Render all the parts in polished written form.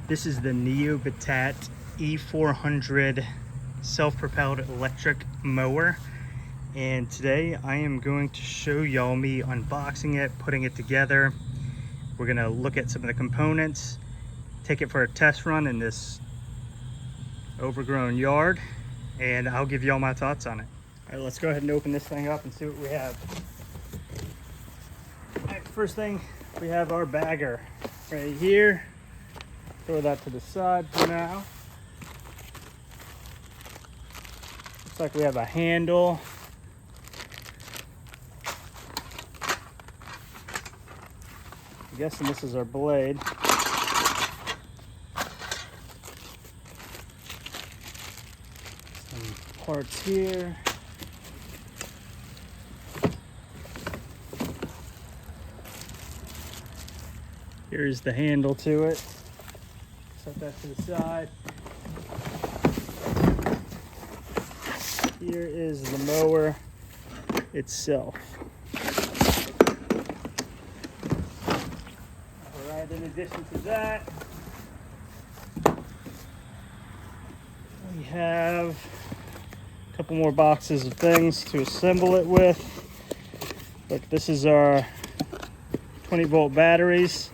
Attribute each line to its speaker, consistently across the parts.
Speaker 1: This is the Neobitat E400 Self-Propelled electric mower. And today I am going to show y'all me unboxing it, putting it together. We're gonna look at some of the components, take it for a test run in this overgrown yard, and I'll give y'all my thoughts on it. All right, let's go ahead and open this thing up and see what we have. All right, first thing, we have our bagger right here. Throw that to the side for now. Looks like we have a handle. I'm guessing this is our blade. Some parts here. Here's the handle to it. Set that to the side. Here is the mower itself. All right, in addition to that, we have a couple more boxes of things to assemble it with. Look, this is our 20-volt batteries.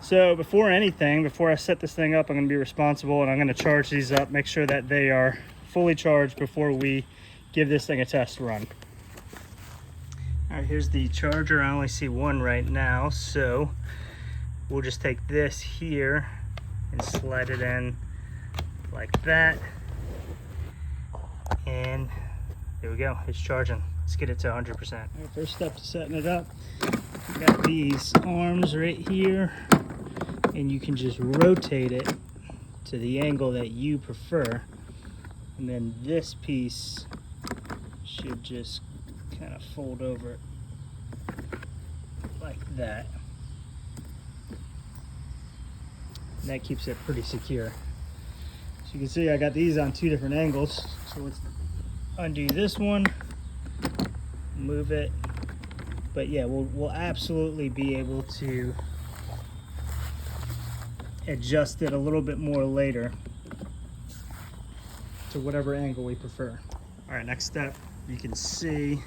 Speaker 1: So before I set this thing up, I'm going to be responsible and I'm going to charge these up, make sure that they are fully charged before we give this thing a test run. All right, here's the charger. I only see one right now, so we'll just take this here and slide it in like that. And there we go, it's charging. Let's get it to 100%. All right, first step to setting it up, we got these arms right here. And you can just rotate it to the angle that you prefer. And then this piece should just kind of fold over like that. And that keeps it pretty secure. So you can see I got these on two different angles. So let's undo this one, move it. But yeah, we'll absolutely be able to adjust it a little bit more later to whatever angle we prefer. All right, next step, you can see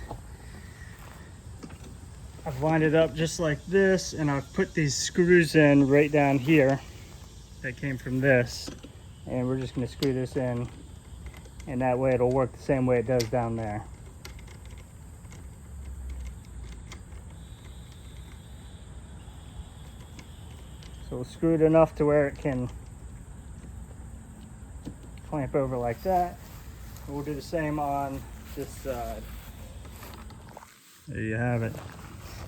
Speaker 1: I've lined it up just like this, and I've put these screws in right down here that came from this, and we're just going to screw this in, and that way it'll work the same way it does down there. So we'll screw it enough to where it can clamp over like that. And we'll do the same on this side. There you have it.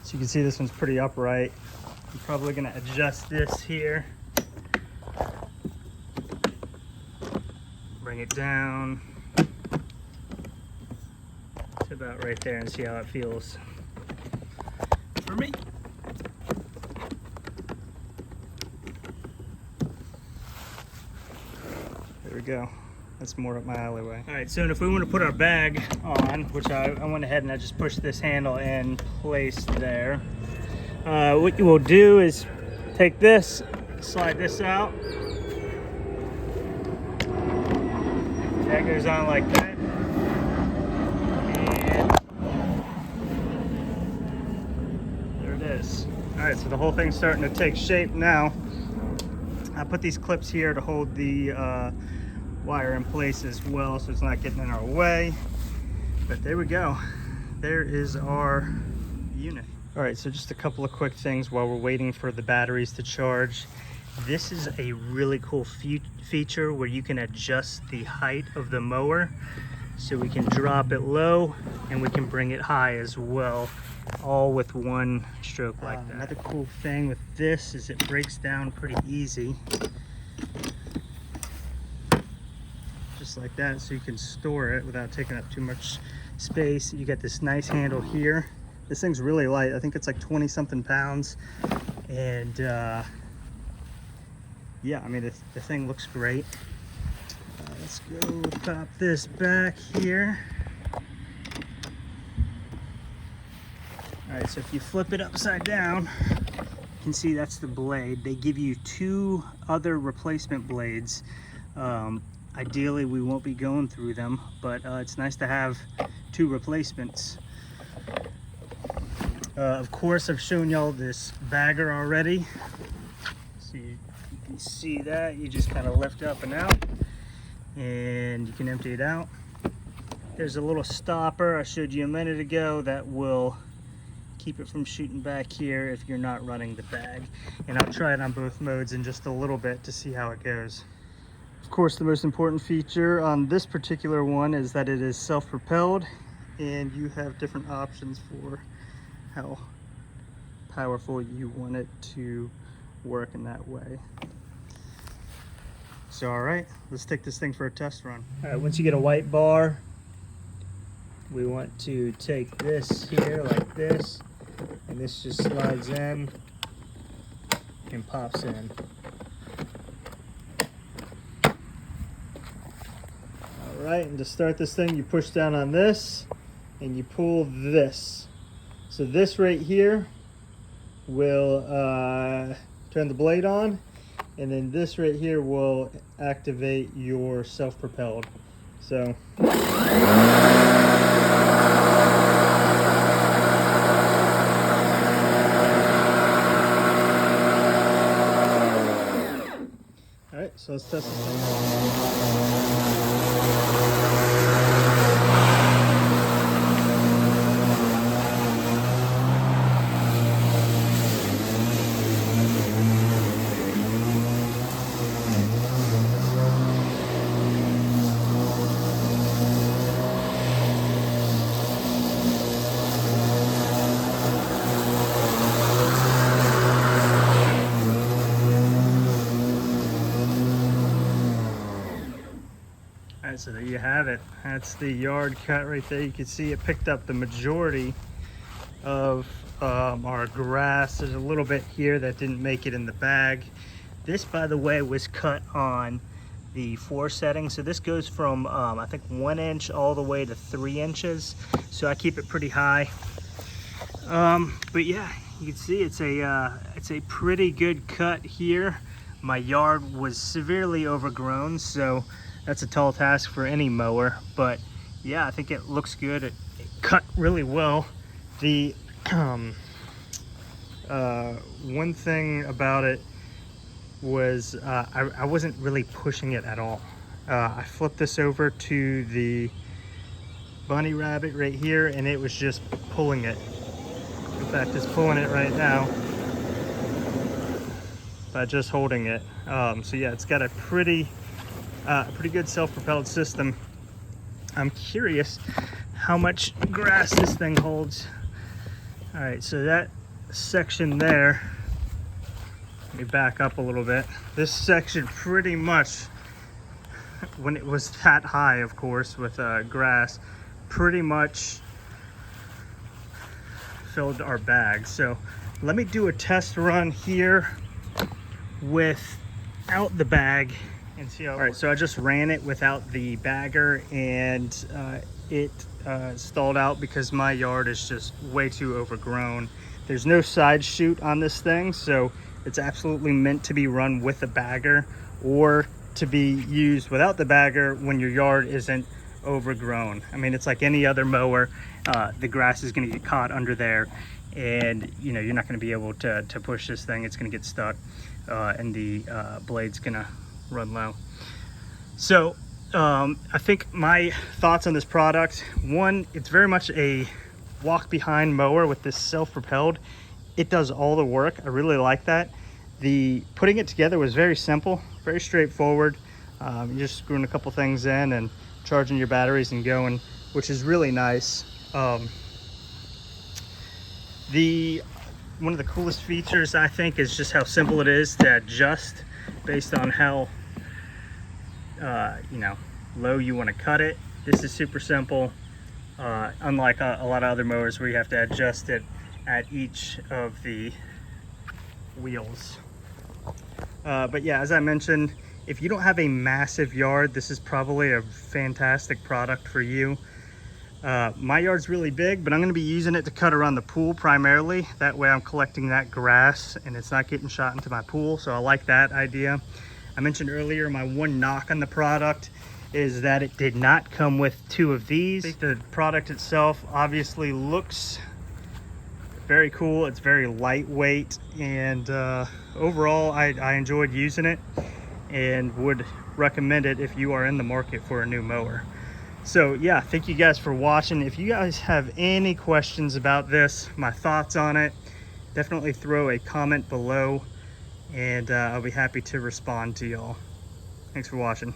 Speaker 1: So you can see this one's pretty upright. I'm probably gonna adjust this here. Bring it down to about right there and see how it feels for me. There we go. That's more up my alleyway. All right, so if we want to put our bag on, which I went ahead and I just pushed this handle in place there. What you will do is take this, slide this out. That goes on like that. And there it is. All right, so the whole thing's starting to take shape now. I put these clips here to hold the wire in place as well, so it's not getting in our way. But there we go. There is our unit. All right, so just a couple of quick things while we're waiting for the batteries to charge. This is a really cool feature where you can adjust the height of the mower. So we can drop it low and we can bring it high as well, all with one stroke like that. Another cool thing with this is it breaks down pretty easy. Just like that, so you can store it without taking up too much space. You got this nice handle here. This thing's really light. I think it's like 20 something pounds. And yeah, I mean, the thing looks great. Let's go pop this back here. All right, so if you flip it upside down, can see that's the blade. They give you 2 other replacement blades. Ideally, we won't be going through them, but it's nice to have 2 replacements. Of course, I've shown y'all this bagger already. So you can see that. You just kind of lift up and out, and you can empty it out. There's a little stopper I showed you a minute ago that will keep it from shooting back here if you're not running the bag. And I'll try it on both modes in just a little bit to see how it goes. Of course, the most important feature on this particular one is that it is self-propelled, and you have different options for how powerful you want it to work in that way. So all right, let's take this thing for a test run. All right, once you get a white bar, we want to take this here like this, and this just slides in and pops in. All right, and to start this thing, you push down on this and you pull this. So this right here will turn the blade on, and then this right here will activate your self-propelled. So all right, so let's test this thing. Alright, so there you have it. That's the yard cut right there. You can see it picked up the majority of our grass. There's a little bit here that didn't make it in the bag. This, by the way, was cut on the 4 setting. So this goes from I think 1 inch all the way to 3 inches. So I keep it pretty high. But yeah, you can see it's a pretty good cut here. My yard was severely overgrown, so that's a tall task for any mower, but yeah, I think it looks good. It cut really well. The one thing about it was I wasn't really pushing it at all. I flipped this over to the bunny rabbit right here, and it was just pulling it. In fact, it's pulling it right now by just holding it. So yeah, it's got a pretty good self-propelled system. I'm curious how much grass this thing holds. All right, so that section there, let me back up a little bit. This section pretty much, when it was that high, of course, with grass, pretty much filled our bag. So let me do a test run here without the bag and see how it works. So I just ran it without the bagger, and it stalled out because my yard is just way too overgrown. There's no side chute on this thing, so it's absolutely meant to be run with a bagger or to be used without the bagger when your yard isn't overgrown. I mean, it's like any other mower. The grass is going to get caught under there, and you're not going to be able to push this thing. It's going to get stuck, and the blade's going to run low. So I think my thoughts on this product: one, it's very much a walk behind mower with this self-propelled. It does all the work. I really like that. The putting it together was very simple, very straightforward. You're just screwing a couple things in and charging your batteries and going, which is really nice. One of the coolest features, I think, is just how simple it is to adjust based on how low you want to cut it. This is super simple, unlike a lot of other mowers where you have to adjust it at each of the wheels. But yeah, as I mentioned, if you don't have a massive yard, this is probably a fantastic product for you. My yard's really big, but I'm gonna be using it to cut around the pool primarily. That way I'm collecting that grass and it's not getting shot into my pool. So I like that idea. I mentioned earlier my one knock on the product is that it did not come with 2 of these. I think the product itself obviously looks very cool. It's very lightweight, and overall I enjoyed using it and would recommend it if you are in the market for a new mower. So yeah, thank you guys for watching. If you guys have any questions about this, my thoughts on it, definitely throw a comment below, and I'll be happy to respond to y'all. Thanks for watching.